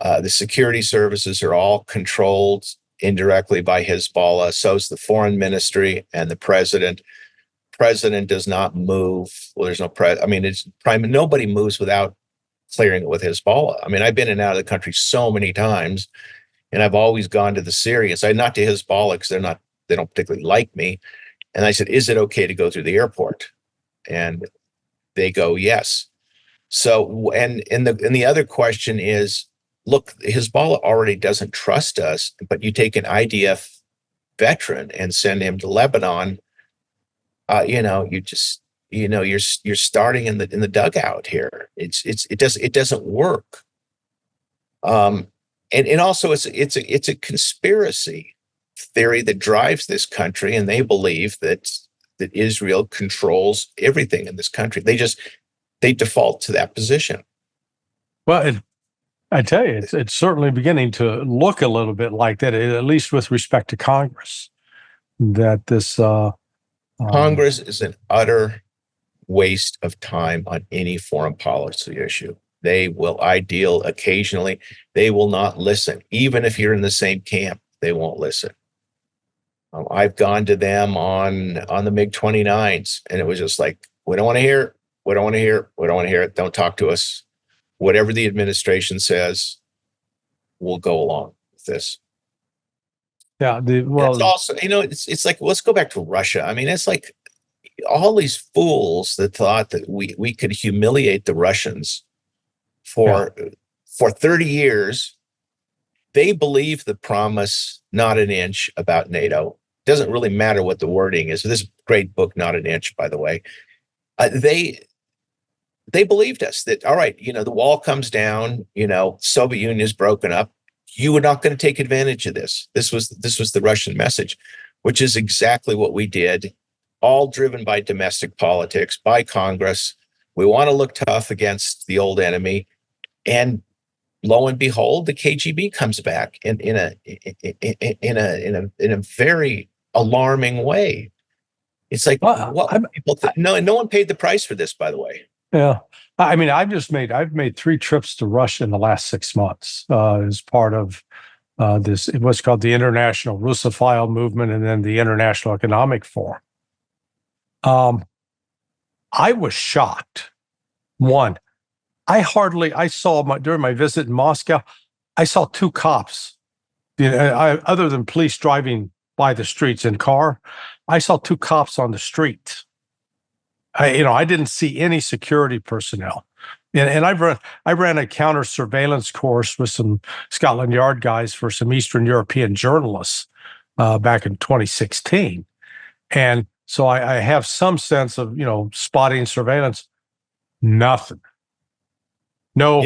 The security services are all controlled indirectly by Hezbollah. So is the foreign ministry and the president. President does not move. Well, there's no I mean, nobody moves without clearing it with Hezbollah. I mean, I've been in and out of the country so many times, and I've always gone to the Syrians. Not to Hezbollah, because they don't particularly like me. And I said, "Is it okay to go through the airport?" And they go, "Yes." So, and the other question is, look, Hezbollah already doesn't trust us, but you take an IDF veteran and send him to Lebanon, you're starting in the dugout here. It doesn't work. And also it's a conspiracy theory that drives this country, and they believe that Israel controls everything in this country. They default to that position. Well, I tell you, it's certainly beginning to look a little bit like that, at least with respect to Congress. That this Congress is an utter waste of time on any foreign policy issue. They will ideal occasionally. They will not listen, even if you're in the same camp. They won't listen. I've gone to them on the MiG-29s, and it was just like, "We don't want to hear it. We don't want to hear it. We don't want to hear it. Don't talk to us. Whatever the administration says, we'll go along with this." Yeah. It's also, it's like, let's go back to Russia. I mean, it's like all these fools that thought that we could humiliate the Russians for 30 years. They believe the promise, not an inch, about NATO. Doesn't really matter what the wording is. This great book, Not an Inch, by the way. They believed us that, all right, the wall comes down, Soviet Union is broken up. You were not going to take advantage of this. This was the Russian message, which is exactly what we did, all driven by domestic politics, by Congress. We want to look tough against the old enemy. And lo and behold, the KGB comes back in a very alarming way. It's like, people think? No one paid the price for this, by the way. Yeah. I mean, I've made 3 trips to Russia in the last 6 months as part of this, what's called the International Russophile Movement and then the International Economic Forum. I was shocked. One, I saw during my visit in Moscow, I saw 2 cops. Other than police driving by the streets in car, I saw 2 cops on the street. I didn't see any security personnel, and I ran a counter surveillance course with some Scotland Yard guys for some Eastern European journalists back in 2016, and so I have some sense of spotting surveillance. Nothing. No,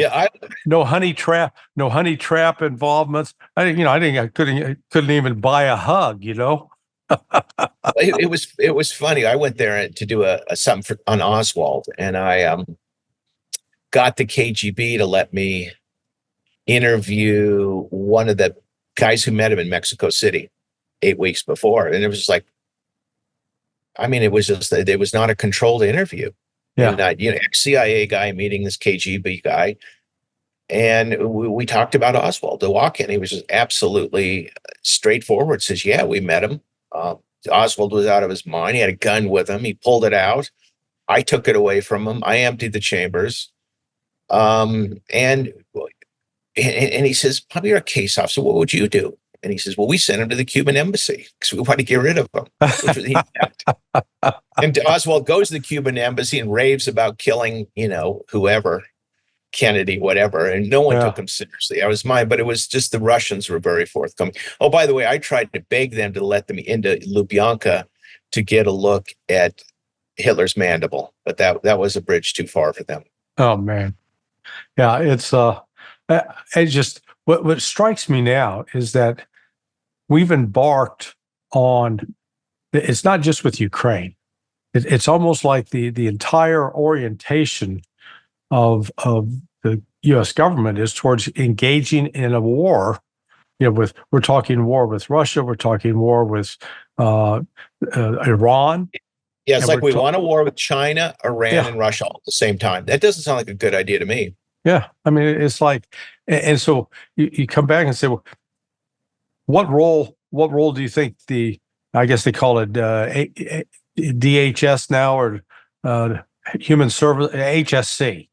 no honey trap involvements. I couldn't even buy a hug. It was funny. I went there to do something on Oswald, and I got the KGB to let me interview one of the guys who met him in Mexico City 8 weeks before, and it was just like, I mean, it was not a controlled interview. Yeah. And ex-CIA guy meeting this KGB guy, and we talked about Oswald to walk in. He was just absolutely straightforward. Says, "Yeah, we met him. Oswald was out of his mind. He had a gun with him. He pulled it out. I took it away from him. I emptied the chambers. And he says, "Probably you're a case officer. What would you do?" And he says, "Well, we sent him to the Cuban embassy because we want to get rid of him." Which was, and Oswald goes to the Cuban embassy and raves about killing, whoever, Kennedy, whatever, and no one took him seriously. I was mine, but it was just the Russians were very forthcoming. Oh, by the way, I tried to beg them to let them into Lubyanka to get a look at Hitler's mandible, but that was a bridge too far for them. Oh man, yeah, it's what strikes me now is that we've embarked on. It's not just with Ukraine. It's almost like the entire orientation of the U.S. government is towards engaging in a war. We're talking war with Russia. We're talking war with Iran. Yeah, it's like we want a war with China, Iran, and Russia all at the same time. That doesn't sound like a good idea to me. Yeah, I mean, it's like, and so you come back and say, well, what role do you think I guess they call it DHS now, or Human Service, HSC,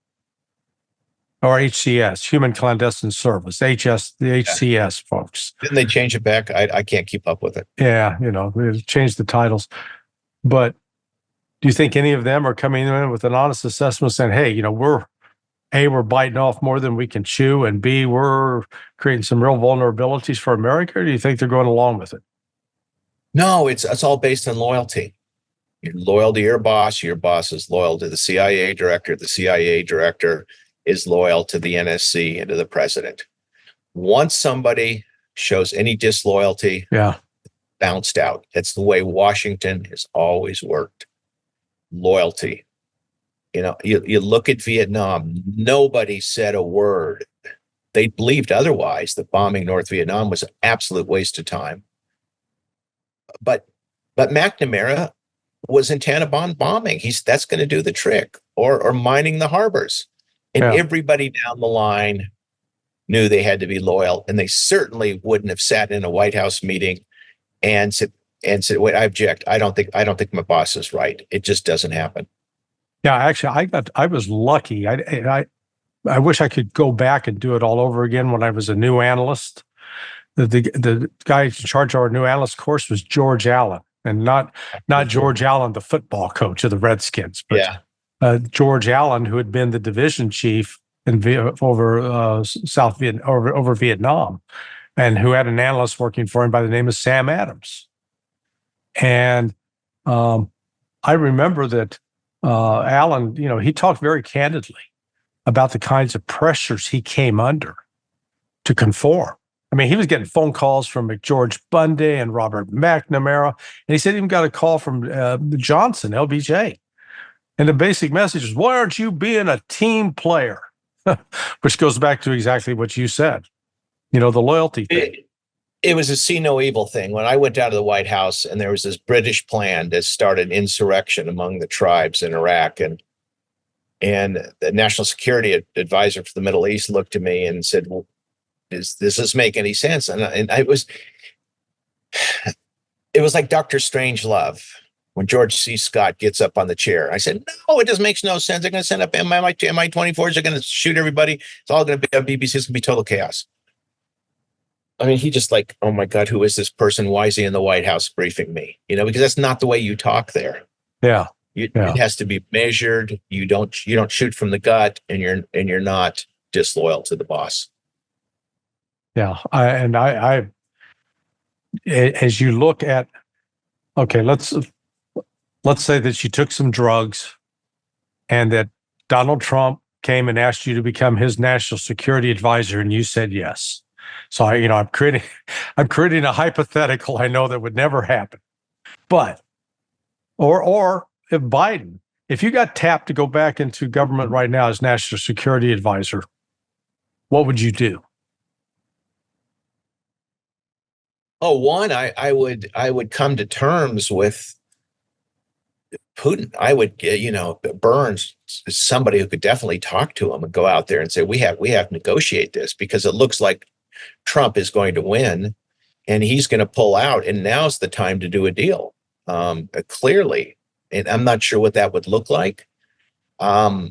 or HCS, Human Clandestine Service, the HCS folks. Didn't they change it back? I can't keep up with it. Yeah, they changed the titles. But do you think any of them are coming in with an honest assessment saying, hey, we're biting off more than we can chew, and B, we're creating some real vulnerabilities for America? Or do you think they're going along with it? No, it's all based on loyalty. You're loyal to your boss is loyal to the CIA director. The CIA director is loyal to the NSC and to the president. Once somebody shows any disloyalty, bounced out. That's the way Washington has always worked. Loyalty. You look at Vietnam, nobody said a word. They believed otherwise, that bombing North Vietnam was an absolute waste of time. But McNamara was intent upon bombing. That's going to do the trick, or mining the harbors. And everybody down the line knew they had to be loyal, and they certainly wouldn't have sat in a White House meeting and said, "Wait, I object. I don't think my boss is right. It just doesn't happen." Yeah, actually, I was lucky. I wish I could go back and do it all over again when I was a new analyst. the guy in charge of our new analyst course was George Allen, and not George Allen, the football coach of the Redskins, but George Allen, who had been the division chief over over Vietnam, and who had an analyst working for him by the name of Sam Adams. And I remember that Allen, he talked very candidly about the kinds of pressures he came under to conform. I mean, he was getting phone calls from McGeorge Bundy and Robert McNamara, and he said he even got a call from Johnson, LBJ. And the basic message is, why aren't you being a team player? Which goes back to exactly what you said, the loyalty thing. It was a see no evil thing. When I went down to the White House and there was this British plan to start an insurrection among the tribes in Iraq, and the National Security Advisor for the Middle East looked at me and said, well, does this make any sense? And it was like Dr. Strangelove when George C. Scott gets up on the chair. I said, no, it just makes no sense. They're going to send up MI-24s. They're going to shoot everybody. It's all going to be on BBC. It's going to be total chaos. I mean, he just like, oh my God, who is this person? Why is he in the White House briefing me? Because that's not the way you talk there. Yeah. It has to be measured. You don't shoot from the gut, and you're not disloyal to the boss. Yeah. I as you look at, okay, let's say that you took some drugs and that Donald Trump came and asked you to become his national security advisor, and you said yes. So I'm creating a hypothetical I know that would never happen. But or if you got tapped to go back into government right now as national security advisor, what would you do? Oh, one, I would come to terms with Putin. I would, Burns, somebody who could definitely talk to him and go out there and say, we have to negotiate this, because it looks like Trump is going to win and he's going to pull out. And now's the time to do a deal. Clearly. And I'm not sure what that would look like. I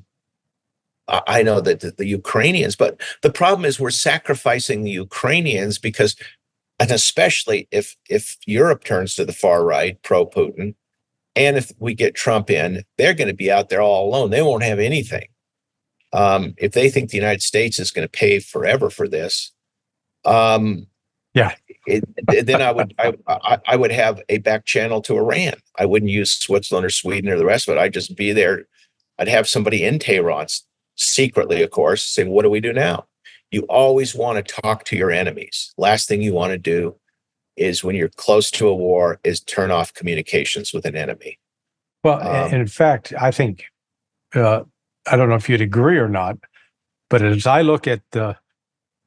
know that the Ukrainians, but the problem is we're sacrificing the Ukrainians because, and especially if Europe turns to the far right, pro-Putin, and if we get Trump in, they're going to be out there all alone. They won't have anything. If they think the United States is going to pay forever for this, then I would have a back channel to Iran. I wouldn't use Switzerland or Sweden or the rest of it. I'd just be there. I'd have somebody in Tehran secretly, of course, saying, what do we do now? You always want to talk to your enemies. Last thing you want to do is, when you're close to a war, is turn off communications with an enemy. Well, in fact, I think, I don't know if you'd agree or not, but as I look at the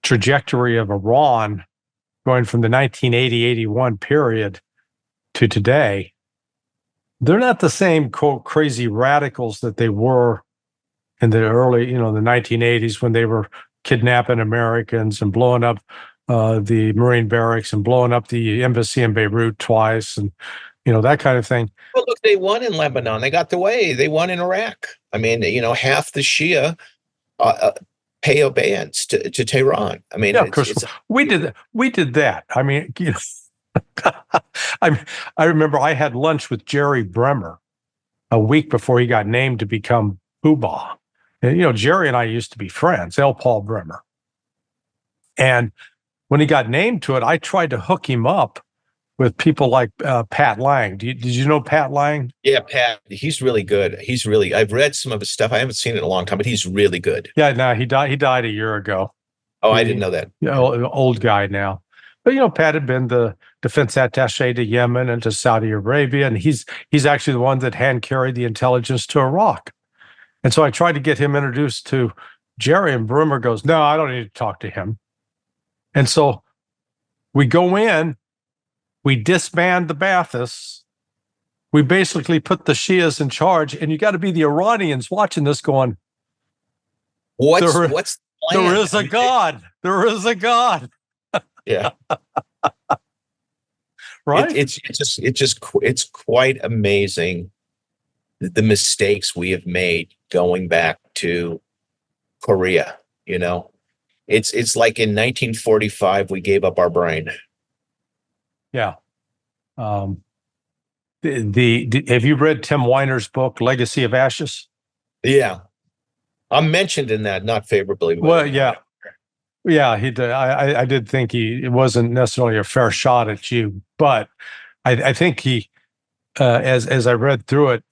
trajectory of Iran going from the 1980-81 period to today, they're not the same, quote, crazy radicals that they were in the early, the 1980s, when they were kidnapping Americans and blowing up the Marine barracks and blowing up the embassy in Beirut twice, and that kind of thing. Well, look, they won in Lebanon. They got the way. They won in Iraq. I mean, half the Shia pay obedience to Tehran. I mean, yeah, we did that. I mean, I remember I had lunch with Jerry Bremer a week before he got named to become Poobah. And, Jerry and I used to be friends, L. Paul Bremer. And when he got named to it, I tried to hook him up with people like Pat Lang. Did you know Pat Lang? Yeah, Pat. He's really good. I've read some of his stuff. I haven't seen it in a long time, but he's really good. Yeah, no, he died a year ago. Oh, I didn't know that. Old guy now. But, Pat had been the defense attaché to Yemen and to Saudi Arabia, and he's actually the one that hand carried the intelligence to Iraq. And so I tried to get him introduced to Jerry, and Bremer goes, no, I don't need to talk to him. And so we go in, we disband the Baathists, we basically put the Shias in charge, and you got to be the Iranians watching this going, what's the plan? There is a God. There is a God. Yeah. Right. It's quite amazing the mistakes we have made going back to Korea, It's like in 1945 we gave up our brain. Yeah. Have you read Tim Weiner's book, Legacy of Ashes? Yeah, I'm mentioned in that, not favorably. Well, yeah. Yeah, he did. I did think it wasn't necessarily a fair shot at you, but I think he, as I read through it,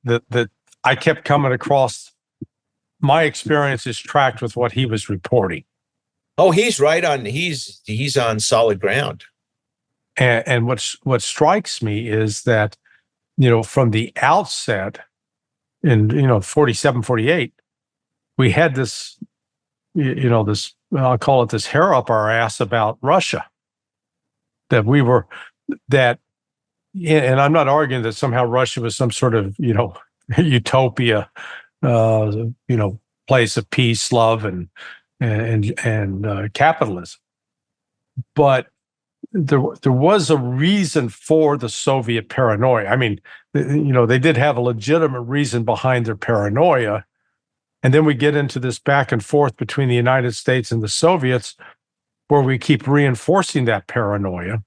that I kept coming across my experiences tracked with what he was reporting. Oh, he's right on. He's on solid ground. And what strikes me is that, from the outset in 47, 48, we had this, this, I'll call it this hair up our ass about Russia, that we were, that, and I'm not arguing that somehow Russia was some sort of, utopia, place of peace, love, and capitalism. But there was a reason for the Soviet paranoia. I mean, they did have a legitimate reason behind their paranoia. And then we get into this back and forth between the United States and the Soviets, where we keep reinforcing that paranoia.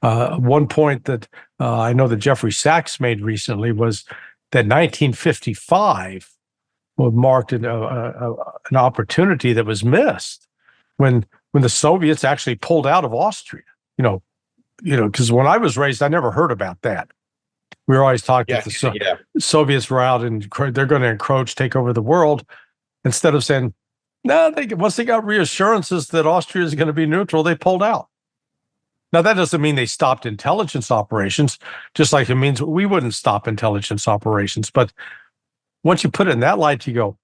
One point that I know that Jeffrey Sachs made recently was that 1955 marked an opportunity that was missed when the Soviets actually pulled out of Austria. Because when I was raised, I never heard about that. We were always talking that the Soviets were out and they're going to encroach, take over the world, instead of saying, no, once they got reassurances that Austria is going to be neutral, they pulled out. Now, that doesn't mean they stopped intelligence operations, just like it means we wouldn't stop intelligence operations. But once you put it in that light, you go,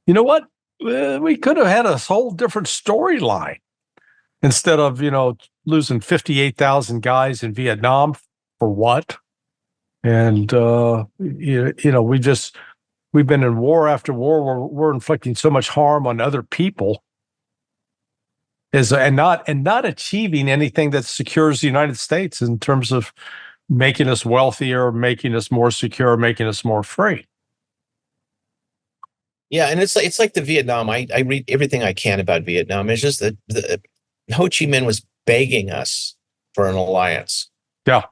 you know what? We could have had a whole different storyline instead of, losing 58,000 guys in Vietnam for what? And, we've been in war after war where we're inflicting so much harm on other people and not achieving anything that secures the United States in terms of making us wealthier, making us more secure, making us more free. Yeah, and it's like the Vietnam. I read everything I can about Vietnam. It's just that Ho Chi Minh was begging us for an alliance. Yeah,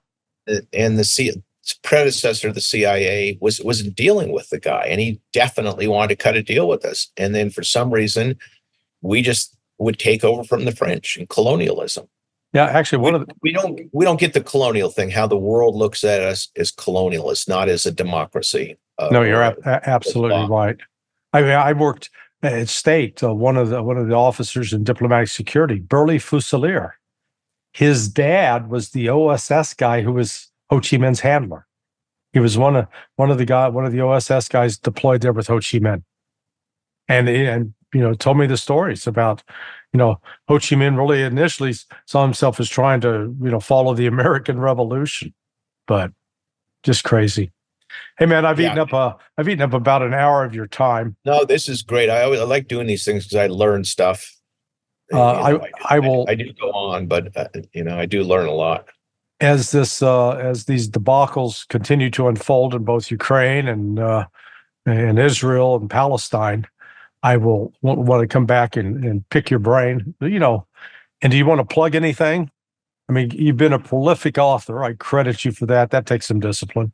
and the predecessor of the CIA wasn't dealing with the guy, and he definitely wanted to cut a deal with us. And then for some reason, we just would take over from the French and colonialism. Yeah, actually, we don't get the colonial thing. How the world looks at us as colonialists, not as a democracy. No, you're absolutely right. I mean, I worked at State. One of the officers in diplomatic security, Burley Fusilier. His dad was the OSS guy who was Ho Chi Minh's handler. He was one of the OSS guys deployed there with Ho Chi Minh, and told me the stories about Ho Chi Minh really initially saw himself as trying to follow the American Revolution, but just crazy. Hey man, I've eaten up about an hour of your time. No, this is great. I like doing these things because I learn stuff. I do go on, but I do learn a lot. As these debacles continue to unfold in both Ukraine and Israel and Palestine, I will want to come back and pick your brain. And do you want to plug anything? I mean, you've been a prolific author. I credit you for that. That takes some discipline.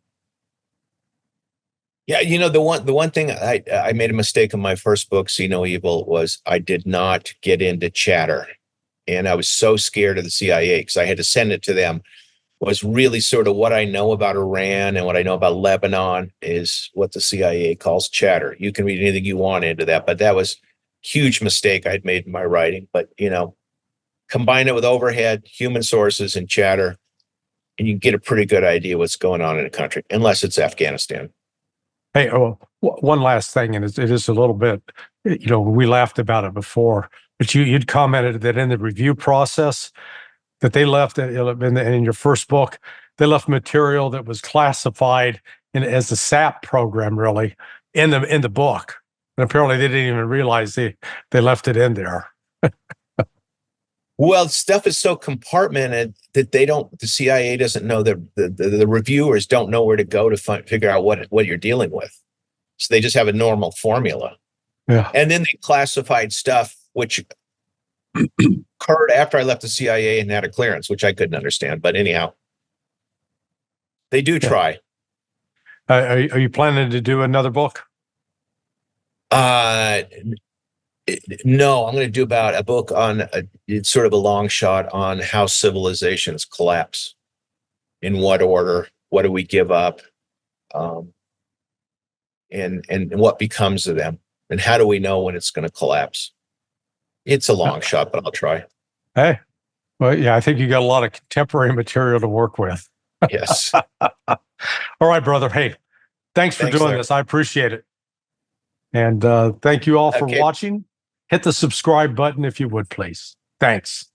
Yeah, the one thing I made a mistake in my first book, See No Evil, was I did not get into chatter. And I was so scared of the CIA because I had to send it to them. Was really sort of what I know about Iran and what I know about Lebanon is what the CIA calls chatter. You can read anything you want into that, but that was a huge mistake I'd made in my writing. But, combine it with overhead, human sources, and chatter, and you get a pretty good idea what's going on in a country, unless it's Afghanistan. Hey, one last thing, and it is a little bit, we laughed about it before, but you'd commented that in the review process that they left in your first book, they left material that was classified as a SAP program, really, in the book, and apparently they didn't even realize they left it in there. Well, stuff is so compartmented that the CIA doesn't know the reviewers don't know where to go to figure out what you're dealing with. So they just have a normal formula. Yeah. And then they classified stuff which occurred after I left the CIA and had a clearance, which I couldn't understand. But anyhow, they do try. Are you planning to do another book? No, I'm going to do about a book on it's sort of a long shot on how civilizations collapse. In what order? What do we give up? And what becomes of them? And how do we know when it's going to collapse? It's a long shot, but I'll try. Hey, well, yeah, I think you got a lot of contemporary material to work with. Yes. All right, brother. Hey, thanks for doing this. I appreciate it. And thank you all for watching. Hit the subscribe button if you would, please. Thanks.